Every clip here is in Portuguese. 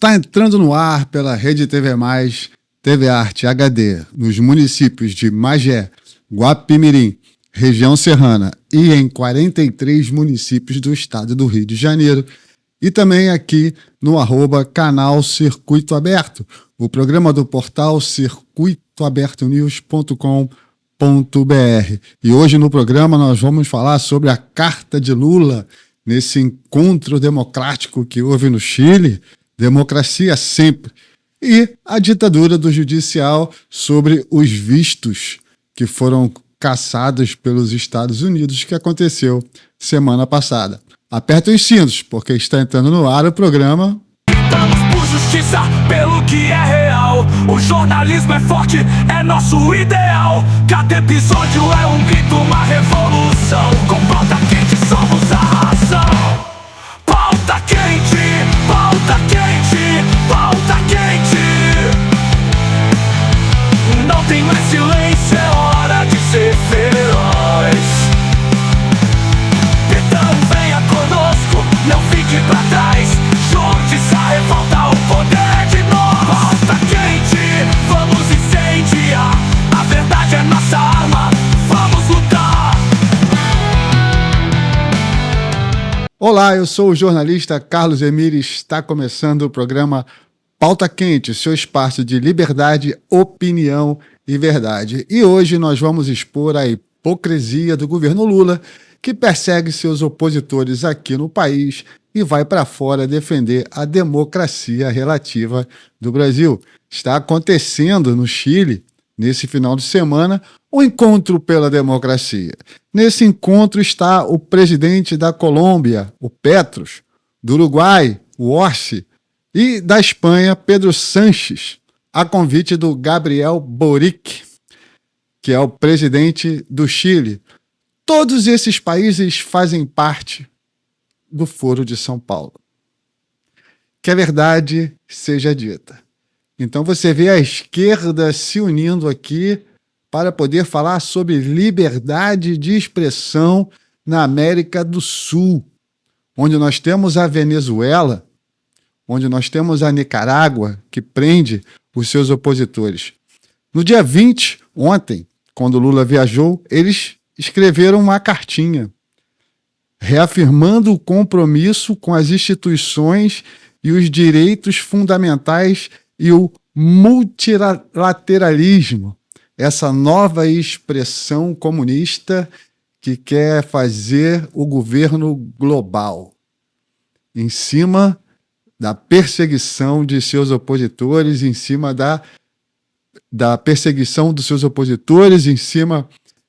Está entrando no ar pela Rede TV+, TV Arte HD, nos municípios de Magé, Guapimirim, região serrana e em 43 municípios do estado do Rio de Janeiro, e também aqui no @canal Circuito Aberto, o programa do portal circuitoabertonews.com.br. E hoje no programa nós vamos falar sobre a Carta de Lula, nesse encontro democrático que houve no Chile, democracia sempre, e a ditadura do judicial sobre os vistos que foram cassados pelos Estados Unidos, que aconteceu semana passada. Aperta os cintos, porque está entrando no ar o programa. Lutamos por justiça, pelo que é real. O jornalismo é forte, é nosso ideal. Cada episódio é um grito, uma revolução. Com pauta quente somos a razão. Pauta quente, pauta quente, pauta quente. Não tem mais silêncio, é hora de ser feroz. Então venha conosco, não fique pra trás. Justiça, revolta, o poder de nós. Pauta quente, vamos incendiar. A verdade é nossa arma, vamos lutar. Olá, eu sou o jornalista Carlos Emires. Está começando o programa Pauta Quente, seu espaço de liberdade, opinião e verdade. E hoje nós vamos expor a hipocrisia do governo Lula, que persegue seus opositores aqui no país e vai para fora defender a democracia relativa do Brasil. Está acontecendo no Chile, nesse final de semana, o Encontro pela Democracia. Nesse encontro está o presidente da Colômbia, o Petros, do Uruguai, o Orsi, e da Espanha, Pedro Sánchez, a convite do Gabriel Boric, que é o presidente do Chile. Todos esses países fazem parte do Foro de São Paulo. Que a verdade seja dita. Então você vê a esquerda se unindo aqui para poder falar sobre liberdade de expressão na América do Sul, onde nós temos a Venezuela, onde nós temos a Nicarágua, que prende os seus opositores. No dia 20, ontem, quando Lula viajou, eles escreveram uma cartinha reafirmando o compromisso com as instituições e os direitos fundamentais e o multilateralismo, essa nova expressão comunista que quer fazer o governo global em cima da perseguição de seus opositores, em cima da perseguição dos seus opositores, em cima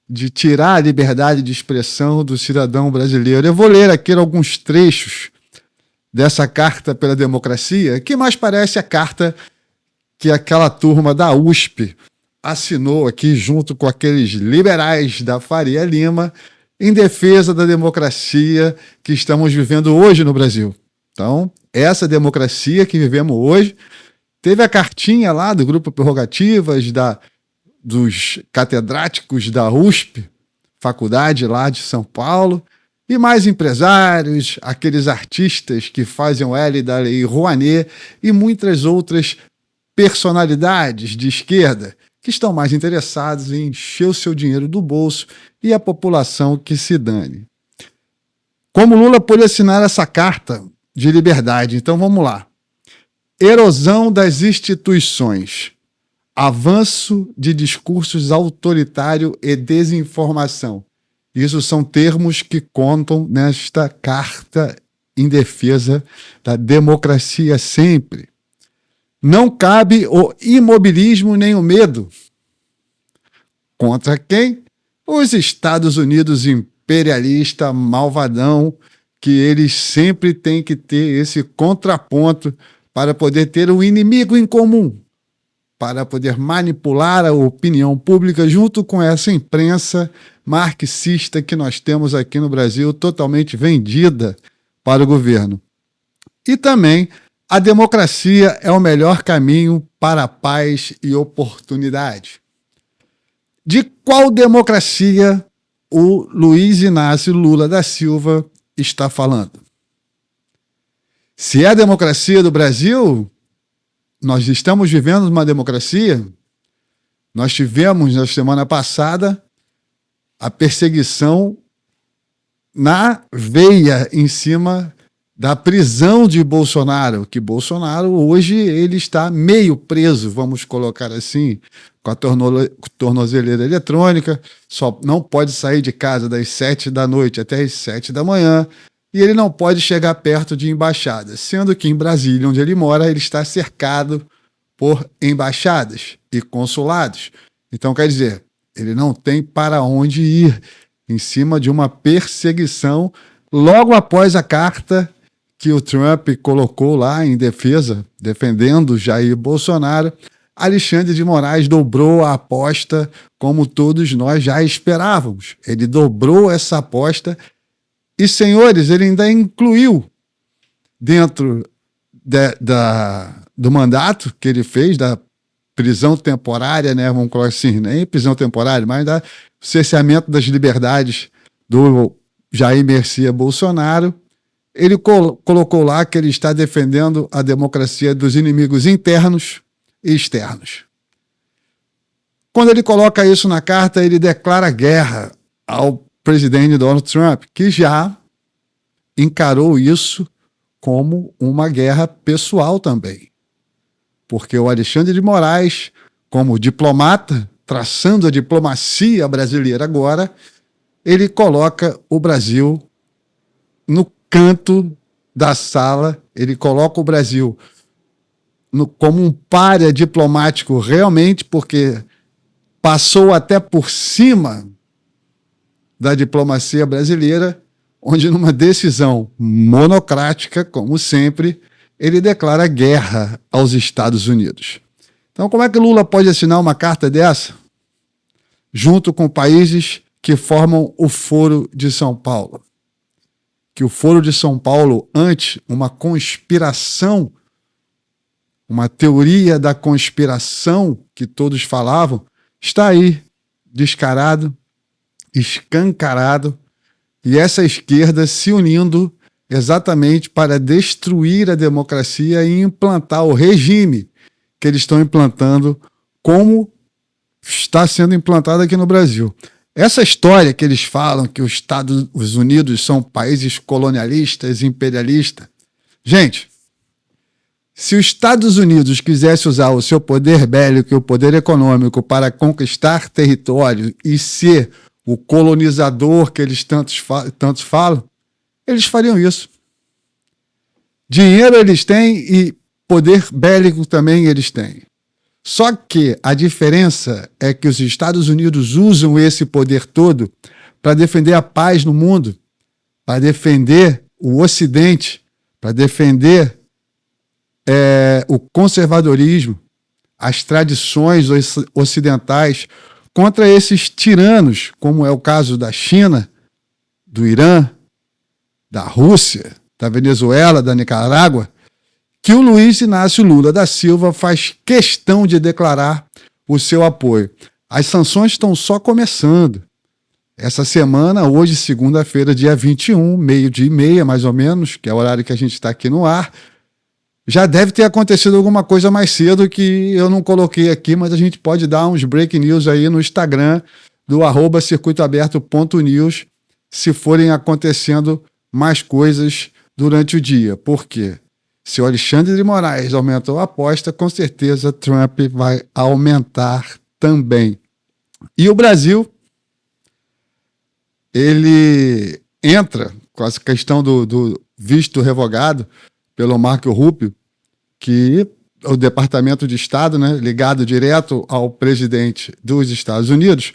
de tirar a liberdade de expressão do cidadão brasileiro. Eu vou ler aqui alguns trechos dessa Carta pela Democracia, que mais parece a carta que aquela turma da USP assinou aqui junto com aqueles liberais da Faria Lima em defesa da democracia que estamos vivendo hoje no Brasil. Então, essa democracia que vivemos hoje, teve a cartinha lá do Grupo Prerrogativas, dos catedráticos da USP, faculdade lá de São Paulo, e mais empresários, aqueles artistas que fazem o L da Lei Rouanet e muitas outras personalidades de esquerda que estão mais interessados em encher o seu dinheiro do bolso e a população que se dane. Como Lula pôde assinar essa carta de liberdade? Então vamos lá. Erosão das instituições, avanço de discursos autoritário e desinformação. Isso são termos que contam nesta carta em defesa da democracia sempre. Não cabe o imobilismo nem o medo. Contra quem? Os Estados Unidos imperialista, malvadão, que eles sempre têm que ter esse contraponto para poder ter um inimigo em comum, para poder manipular a opinião pública junto com essa imprensa marxista que nós temos aqui no Brasil, totalmente vendida para o governo. E também a democracia é o melhor caminho para a paz e oportunidade. De qual democracia o Luiz Inácio Lula da Silva está falando? Se é a democracia do Brasil, nós estamos vivendo uma democracia. Nós tivemos, na semana passada, a perseguição na veia em cima da prisão de Bolsonaro, que Bolsonaro hoje ele está meio preso, vamos colocar assim, com a tornozeleira eletrônica, só não pode sair de casa das 7 da noite até as 7 da manhã, e ele não pode chegar perto de embaixadas, sendo que em Brasília, onde ele mora, ele está cercado por embaixadas e consulados. Então, quer dizer, ele não tem para onde ir em cima de uma perseguição logo após a carta que o Trump colocou lá em defesa, defendendo Jair Bolsonaro. Alexandre de Moraes dobrou a aposta, como todos nós já esperávamos. Ele dobrou essa aposta e, senhores, ele ainda incluiu dentro do mandato que ele fez, da prisão temporária, né, vamos colocar assim, nem prisão temporária, mas da cerceamento das liberdades do Jair Messias Bolsonaro. Ele colocou lá que ele está defendendo a democracia dos inimigos internos e externos. Quando ele coloca isso na carta, ele declara guerra ao presidente Donald Trump, que já encarou isso como uma guerra pessoal também. Porque o Alexandre de Moraes, como diplomata, traçando a diplomacia brasileira agora, ele coloca o Brasil no canto da sala, ele coloca o Brasil como um pária diplomático realmente, porque passou até por cima da diplomacia brasileira, onde numa decisão monocrática, como sempre, ele declara guerra aos Estados Unidos. Então, como é que Lula pode assinar uma carta dessa, junto com países que formam o Foro de São Paulo? Que o Foro de São Paulo, antes, uma conspiração, uma teoria da conspiração que todos falavam, está aí, descarado, escancarado, e essa esquerda se unindo exatamente para destruir a democracia e implantar o regime que eles estão implantando, como está sendo implantado aqui no Brasil. Essa história que eles falam que os Estados Unidos são países colonialistas, imperialistas. Gente, se os Estados Unidos quisesse usar o seu poder bélico e o poder econômico para conquistar território e ser o colonizador que eles tantos falam, eles fariam isso. Dinheiro eles têm e poder bélico também eles têm. Só que a diferença é que os Estados Unidos usam esse poder todo para defender a paz no mundo, para defender o Ocidente, para defender o conservadorismo, as tradições ocidentais, contra esses tiranos, como é o caso da China, do Irã, da Rússia, da Venezuela, da Nicarágua, que o Luiz Inácio Lula da Silva faz questão de declarar o seu apoio. As sanções estão só começando. Essa semana, hoje, segunda-feira, dia 21, meio-dia e meia, mais ou menos, que é o horário que a gente está aqui no ar, já deve ter acontecido alguma coisa mais cedo que eu não coloquei aqui, mas a gente pode dar uns break news aí no Instagram do @circuitoaberto.news se forem acontecendo mais coisas durante o dia. Por quê? Se o Alexandre de Moraes aumentou a aposta, com certeza Trump vai aumentar também. E o Brasil, ele entra com essa questão do visto revogado pelo Marco Rubio, que é o Departamento de Estado, né, ligado direto ao presidente dos Estados Unidos.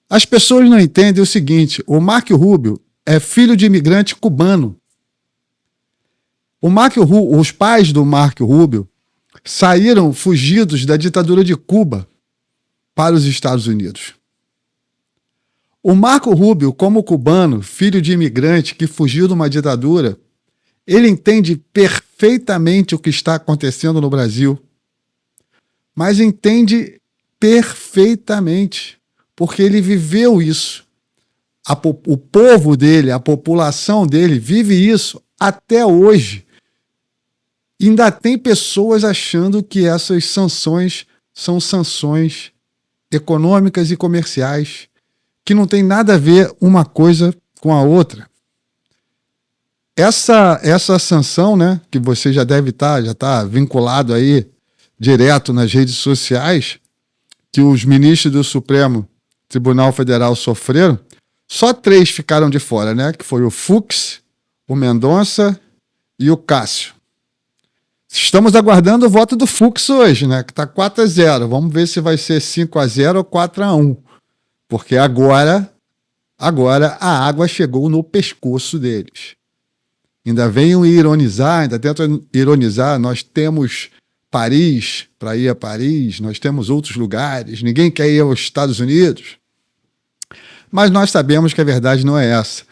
As pessoas não entendem o seguinte: o Marco Rubio é filho de imigrante cubano. Os pais do Marco Rubio saíram fugidos da ditadura de Cuba para os Estados Unidos. O Marco Rubio, como cubano, filho de imigrante que fugiu de uma ditadura, ele entende perfeitamente o que está acontecendo no Brasil, mas entende perfeitamente, porque ele viveu isso. O povo dele, a população dele vive isso até hoje. ainda tem pessoas achando que essas sanções são sanções econômicas e comerciais, que não tem nada a ver uma coisa com a outra. Essa sanção, né, que você já deve estar, já está vinculado aí direto nas redes sociais, que os ministros do Supremo Tribunal Federal sofreram, só 3 ficaram de fora, né, que foi o Fux, o Mendonça e o Cássio. Estamos aguardando o voto do Fux hoje, né, que está 4-0. Vamos ver se vai ser 5-0 ou 4-1. Porque agora a água chegou no pescoço deles. Ainda venham ironizar, ainda tentam ironizar. Nós temos Paris, para ir a Paris, nós temos outros lugares, ninguém quer ir aos Estados Unidos. Mas nós sabemos que a verdade não é essa.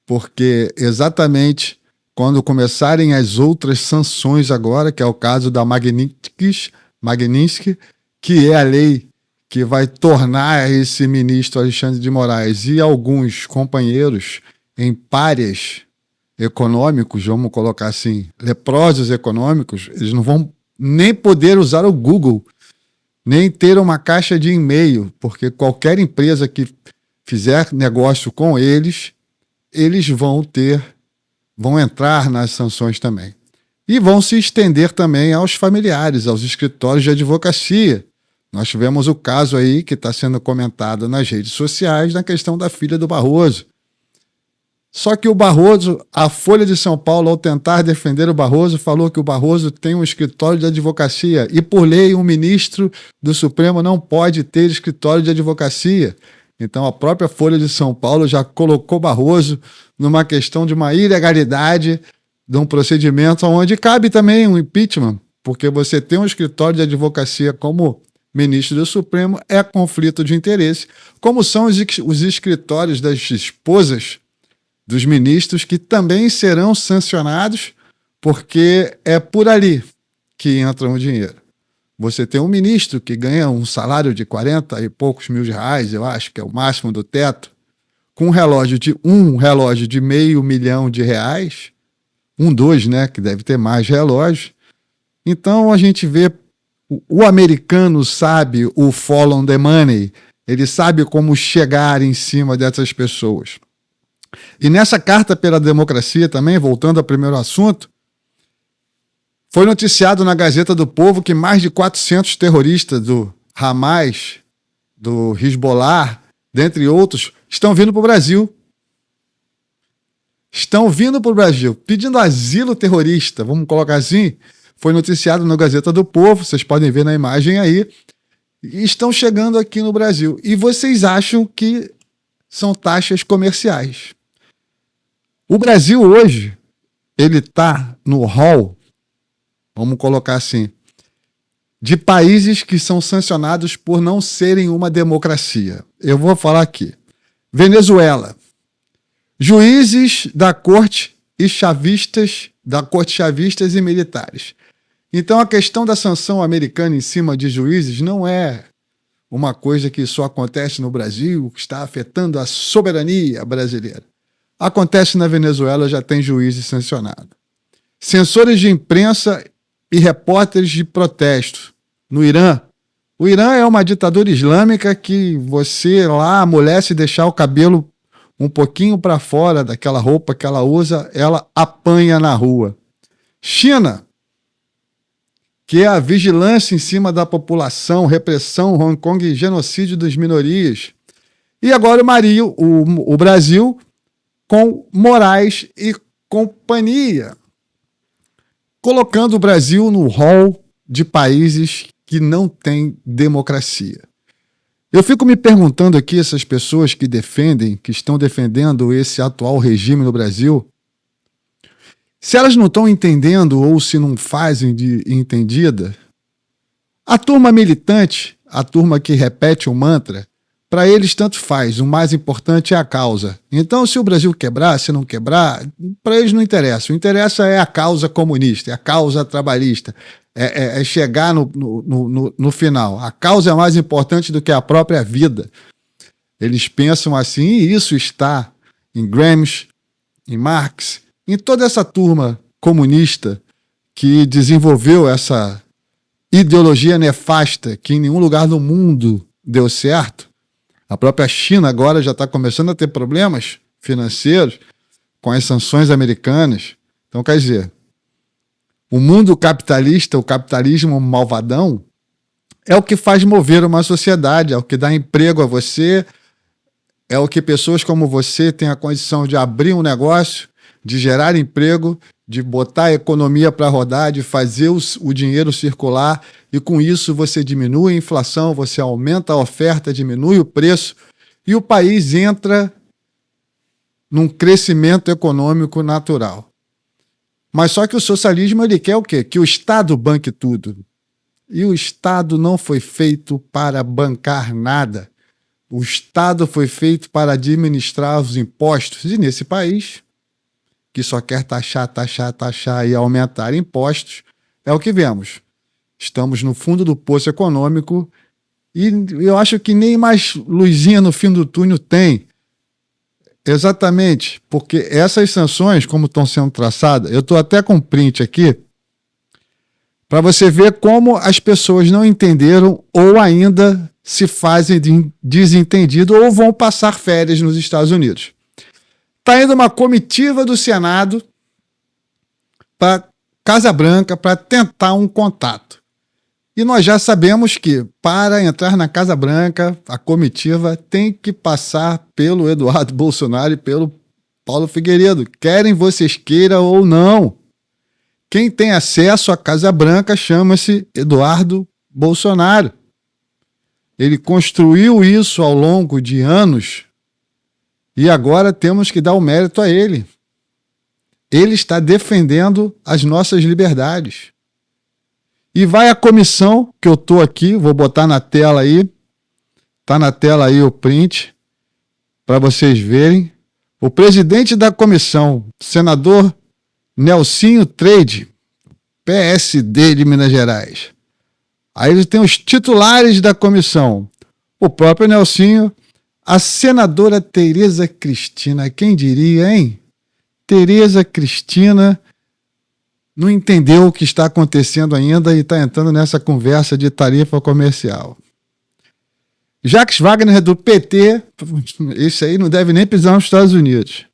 Porque exatamente quando começarem as outras sanções agora, que é o caso da Magnitsky, que é a lei que vai tornar esse ministro Alexandre de Moraes e alguns companheiros em párias econômicos, vamos colocar assim, leprosos econômicos, eles não vão nem poder usar o Google, nem ter uma caixa de e-mail, porque qualquer empresa que fizer negócio com eles vão entrar nas sanções também. E vão se estender também aos familiares, aos escritórios de advocacia. Nós tivemos o caso aí que está sendo comentado nas redes sociais na questão da filha do Barroso. Só que o Barroso, a Folha de São Paulo, ao tentar defender o Barroso, falou que o Barroso tem um escritório de advocacia e, por lei, um ministro do Supremo não pode ter escritório de advocacia. Então, a própria Folha de São Paulo já colocou Barroso numa questão de uma ilegalidade de um procedimento onde cabe também um impeachment, porque você tem um escritório de advocacia como ministro do Supremo é conflito de interesse, como são os escritórios das esposas dos ministros, que também serão sancionados, porque é por ali que entra o dinheiro. Você tem um ministro que ganha um salário de 40 e poucos mil reais, eu acho que é o máximo do teto, com um relógio de R$500 mil, 2, né, que deve ter mais relógios. Então a gente vê, o americano sabe o follow the money, ele sabe como chegar em cima dessas pessoas. E nessa carta pela democracia também, voltando ao primeiro assunto, foi noticiado na Gazeta do Povo que mais de 400 terroristas do Hamas, do Hezbollah, dentre outros, estão vindo para o Brasil. Estão vindo para o Brasil, pedindo asilo terrorista, vamos colocar assim. Foi noticiado na Gazeta do Povo, vocês podem ver na imagem aí. E estão chegando aqui no Brasil. E vocês acham que são taxas comerciais. O Brasil hoje, ele está no hall, vamos colocar assim, de países que são sancionados por não serem uma democracia. Eu vou falar aqui. Venezuela. Juízes da corte chavistas e militares. Então a questão da sanção americana em cima de juízes não é uma coisa que só acontece no Brasil, que está afetando a soberania brasileira. Acontece na Venezuela, já tem juízes sancionados. Censores de imprensa e repórteres de protesto. No Irã. O Irã é uma ditadura islâmica que você lá, a mulher, se deixar o cabelo um pouquinho para fora daquela roupa que ela usa, ela apanha na rua. China, que é a vigilância em cima da população, repressão, Hong Kong e genocídio das minorias. E agora o Brasil com Moraes e companhia, colocando o Brasil no hall de países que não têm democracia. Eu fico me perguntando aqui, essas pessoas que estão defendendo esse atual regime no Brasil, se elas não estão entendendo ou se não fazem de entendida, a turma militante, a turma que repete o mantra, para eles tanto faz, o mais importante é a causa. Então, se o Brasil quebrar, se não quebrar, para eles não interessa. O que interessa é a causa comunista, é a causa trabalhista, é chegar no final. A causa é mais importante do que a própria vida. Eles pensam assim, e isso está em Gramsci, em Marx, em toda essa turma comunista que desenvolveu essa ideologia nefasta que em nenhum lugar do mundo deu certo. A própria China agora já está começando a ter problemas financeiros com as sanções americanas. Então, quer dizer, o mundo capitalista, o capitalismo malvadão, é o que faz mover uma sociedade, é o que dá emprego a você, é o que pessoas como você têm a condição de abrir um negócio, de gerar emprego, de botar a economia para rodar, de fazer o dinheiro circular, e com isso você diminui a inflação, você aumenta a oferta, diminui o preço, e o país entra num crescimento econômico natural. Mas só que o socialismo ele quer o quê? Que o Estado banque tudo. E o Estado não foi feito para bancar nada. O Estado foi feito para administrar os impostos. E nesse país, que só quer taxar e aumentar impostos, é o que vemos. Estamos no fundo do poço econômico e eu acho que nem mais luzinha no fim do túnel tem. Exatamente, porque essas sanções, como estão sendo traçadas, eu estou até com print aqui, para você ver como as pessoas não entenderam ou ainda se fazem de desentendido ou vão passar férias nos Estados Unidos. Está indo uma comitiva do Senado para Casa Branca para tentar um contato. E nós já sabemos que, para entrar na Casa Branca, a comitiva tem que passar pelo Eduardo Bolsonaro e pelo Paulo Figueiredo. Querem vocês queiram ou não. Quem tem acesso à Casa Branca chama-se Eduardo Bolsonaro. Ele construiu isso ao longo de anos e agora temos que dar o mérito a ele. Ele está defendendo as nossas liberdades. E vai a comissão, que eu estou aqui, vou botar na tela aí, está na tela aí o print, para vocês verem. O presidente da comissão, senador Nelsinho Trade, PSD de Minas Gerais. Aí ele tem os titulares da comissão, o próprio Nelsinho, a senadora Tereza Cristina, quem diria, hein? Tereza Cristina não entendeu o que está acontecendo ainda e está entrando nessa conversa de tarifa comercial. Jacques Wagner do PT, esse aí não deve nem pisar nos Estados Unidos.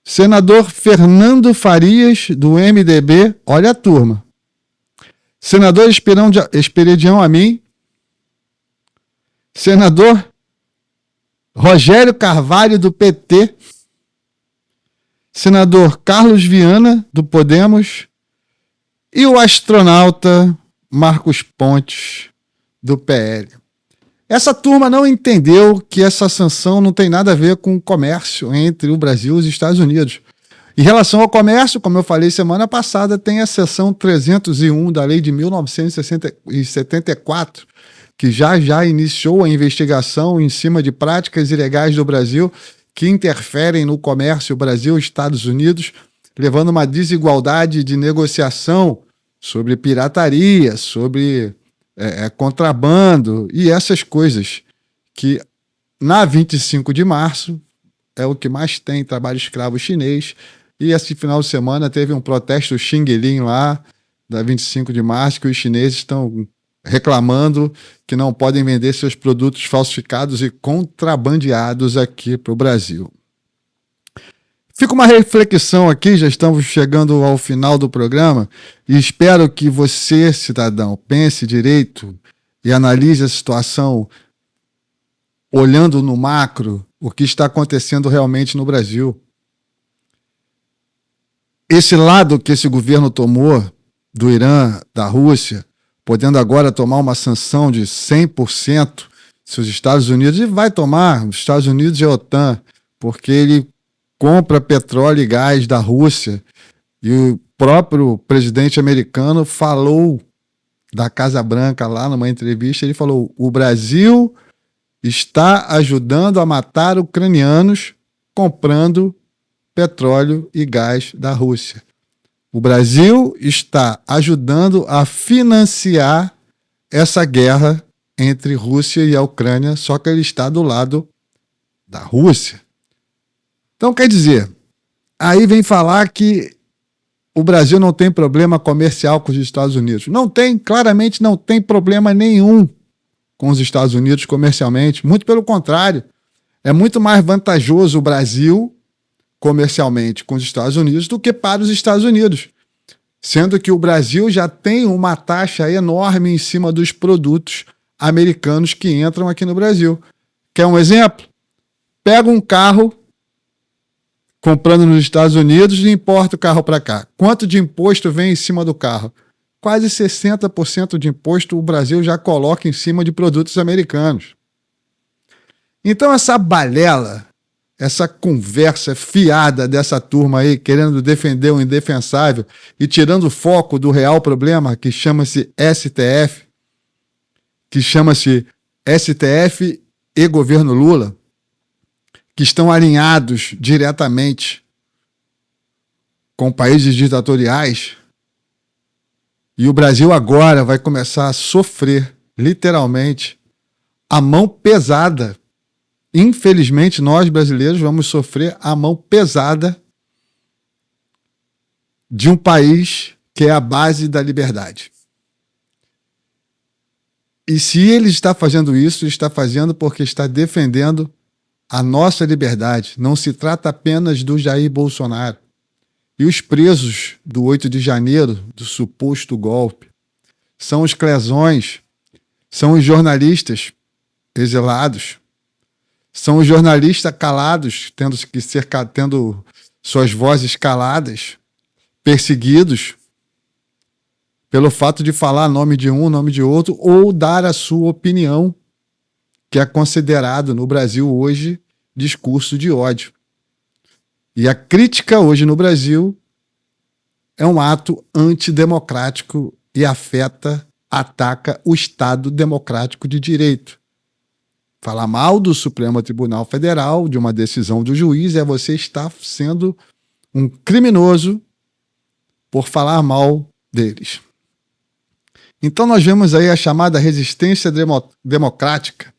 Senador Fernando Farias do MDB, olha a turma. Senador Esperidião Amin. Senador Rogério Carvalho do PT. Senador Carlos Viana do Podemos. E o astronauta Marcos Pontes, do PL. Essa turma não entendeu que essa sanção não tem nada a ver com o comércio entre o Brasil e os Estados Unidos. Em relação ao comércio, como eu falei semana passada, tem a seção 301 da lei de 1974, que já iniciou a investigação em cima de práticas ilegais do Brasil que interferem no comércio Brasil-Estados Unidos, levando uma desigualdade de negociação sobre pirataria, sobre contrabando e essas coisas que na 25 de março é o que mais tem trabalho escravo chinês. E esse final de semana teve um protesto Xinguilin lá, da 25 de março, que os chineses estão reclamando que não podem vender seus produtos falsificados e contrabandeados aqui para o Brasil. Fica uma reflexão aqui, já estamos chegando ao final do programa, e espero que você, cidadão, pense direito e analise a situação olhando no macro o que está acontecendo realmente no Brasil. Esse lado que esse governo tomou do Irã, da Rússia, podendo agora tomar uma sanção de 100% se os Estados Unidos, e vai tomar, os Estados Unidos e a OTAN, porque ele compra petróleo e gás da Rússia, e o próprio presidente americano falou da Casa Branca lá numa entrevista, ele falou: o Brasil está ajudando a matar ucranianos comprando petróleo e gás da Rússia. O Brasil está ajudando a financiar essa guerra entre Rússia e a Ucrânia, só que ele está do lado da Rússia. Então, quer dizer, aí vem falar que o Brasil não tem problema comercial com os Estados Unidos. Não tem, claramente não tem problema nenhum com os Estados Unidos comercialmente. Muito pelo contrário, é muito mais vantajoso o Brasil comercialmente com os Estados Unidos do que para os Estados Unidos. Sendo que o Brasil já tem uma taxa enorme em cima dos produtos americanos que entram aqui no Brasil. Quer um exemplo? Pega um carro comprando nos Estados Unidos e importa o carro para cá. Quanto de imposto vem em cima do carro? Quase 60% de imposto o Brasil já coloca em cima de produtos americanos. Então essa balela, essa conversa fiada dessa turma aí, querendo defender o indefensável e tirando o foco do real problema, que chama-se STF, e governo Lula, que estão alinhados diretamente com países ditatoriais, e o Brasil agora vai começar a sofrer, literalmente, a mão pesada. Infelizmente, nós brasileiros vamos sofrer a mão pesada de um país que é a base da liberdade. E se ele está fazendo isso, ele está fazendo porque está defendendo a nossa liberdade. Não se trata apenas do Jair Bolsonaro. E os presos do 8 de janeiro, do suposto golpe, são os clesões, são os jornalistas exilados, são os jornalistas calados, tendo suas vozes caladas, perseguidos pelo fato de falar nome de um, nome de outro, ou dar a sua opinião, que é considerado no Brasil hoje discurso de ódio. E a crítica hoje no Brasil é um ato antidemocrático e ataca o Estado democrático de direito. Falar mal do Supremo Tribunal Federal, de uma decisão do juiz, é você estar sendo um criminoso por falar mal deles. Então nós vemos aí a chamada resistência democrática,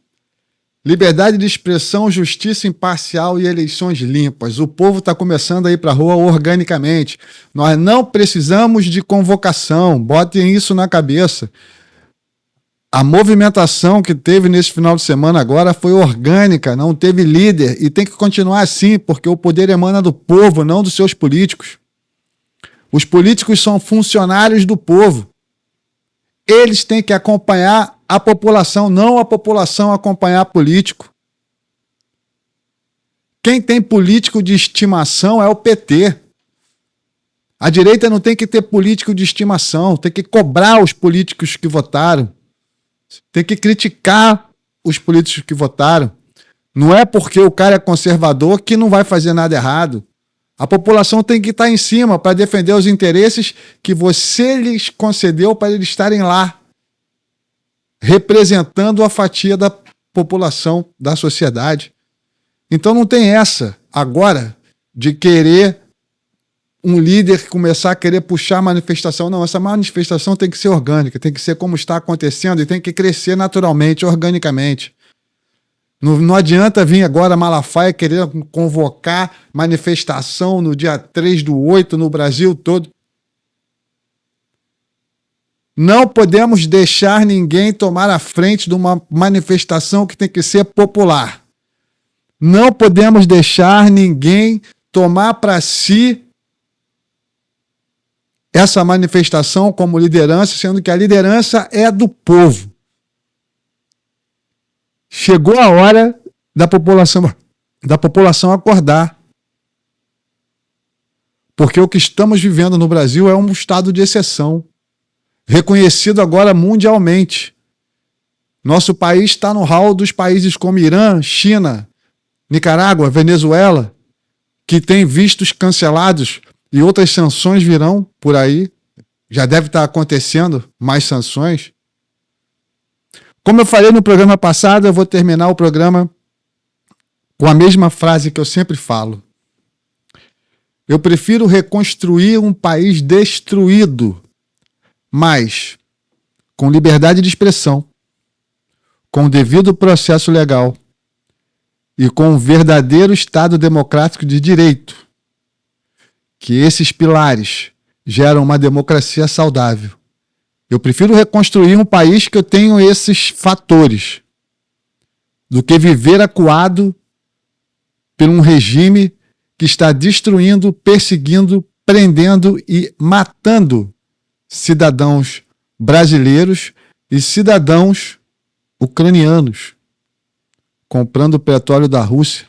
liberdade de expressão, justiça imparcial e eleições limpas. O povo está começando a ir para a rua organicamente. Nós não precisamos de convocação, botem isso na cabeça. A movimentação que teve nesse final de semana agora foi orgânica, não teve líder, e tem que continuar assim, porque o poder emana do povo, não dos seus políticos. Os políticos são funcionários do povo. Eles têm que acompanhar a população, não a população acompanhar político. Quem tem político de estimação é o PT. A direita não tem que ter político de estimação, tem que cobrar os políticos que votaram. Tem que criticar os políticos que votaram. Não é porque o cara é conservador que não vai fazer nada errado. A população tem que estar em cima para defender os interesses que você lhes concedeu para eles estarem lá, representando a fatia da população, da sociedade. Então não tem essa agora de querer um líder começar a querer puxar a manifestação. Não, essa manifestação tem que ser orgânica, tem que ser como está acontecendo e tem que crescer naturalmente, organicamente. Não adianta vir agora Malafaia querer convocar manifestação no dia 3/8 no Brasil todo. Não podemos deixar ninguém tomar a frente de uma manifestação que tem que ser popular. Não podemos deixar ninguém tomar para si essa manifestação como liderança, sendo que a liderança é do povo. Chegou a hora da população acordar. Porque o que estamos vivendo no Brasil é um estado de exceção, reconhecido agora mundialmente. Nosso país está no hall dos países como Irã, China, Nicarágua, Venezuela, que tem vistos cancelados e outras sanções virão por aí. Já deve estar acontecendo mais sanções. Como eu falei no programa passado, eu vou terminar o programa com a mesma frase que eu sempre falo. Eu prefiro reconstruir um país destruído, mas com liberdade de expressão, com o devido processo legal e com um verdadeiro Estado democrático de direito, que esses pilares geram uma democracia saudável. Eu prefiro reconstruir um país que eu tenho esses fatores do que viver acuado por um regime que está destruindo, perseguindo, prendendo e matando cidadãos brasileiros e cidadãos ucranianos, comprando petróleo da Rússia,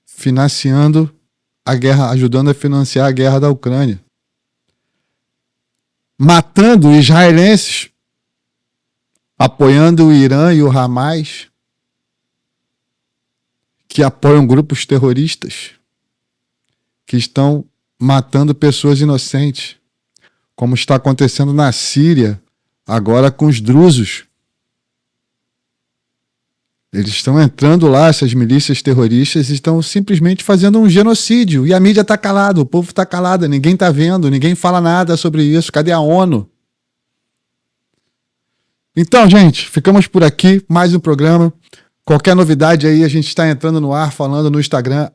financiando a guerra, ajudando a financiar a guerra da Ucrânia, matando israelenses, apoiando o Irã e o Hamas, que apoiam grupos terroristas, que estão matando pessoas inocentes, como está acontecendo na Síria, agora com os drusos. Eles estão entrando lá, essas milícias terroristas, e estão simplesmente fazendo um genocídio. E a mídia está calada, o povo está calado, ninguém está vendo, ninguém fala nada sobre isso. Cadê a ONU? Então, gente, ficamos por aqui. Mais um programa. Qualquer novidade aí, a gente está entrando no ar, falando no Instagram,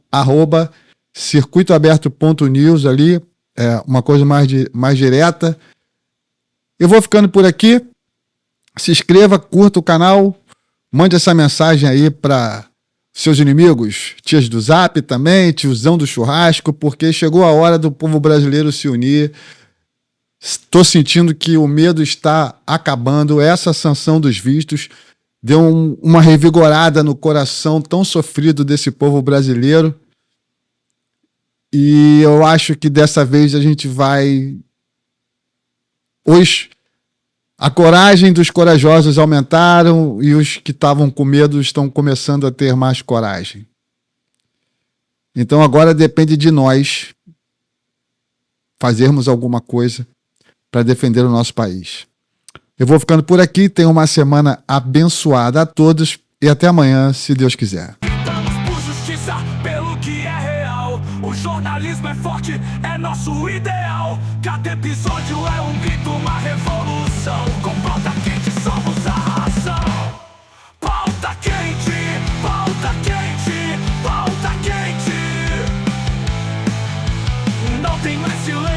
@circuitoaberto.news ali, uma coisa mais direta. Eu vou ficando por aqui. Se inscreva, curta o canal, mande essa mensagem aí para seus inimigos, tias do Zap também, tiozão do churrasco, porque chegou a hora do povo brasileiro se unir. Estou sentindo que o medo está acabando. Essa sanção dos vistos deu uma revigorada no coração tão sofrido desse povo brasileiro. E eu acho que dessa vez a gente vai... A coragem dos corajosos aumentaram e os que estavam com medo estão começando a ter mais coragem. Então agora depende de nós fazermos alguma coisa para defender o nosso país. Eu vou ficando por aqui, tenham uma semana abençoada a todos e até amanhã, se Deus quiser. Lutamos por justiça, pelo que é real. O jornalismo é forte, é nosso ideal. Cada episódio é um grito, uma revolução. Com pauta quente somos a razão. Pauta quente, pauta quente, pauta quente. Não tem mais silêncio.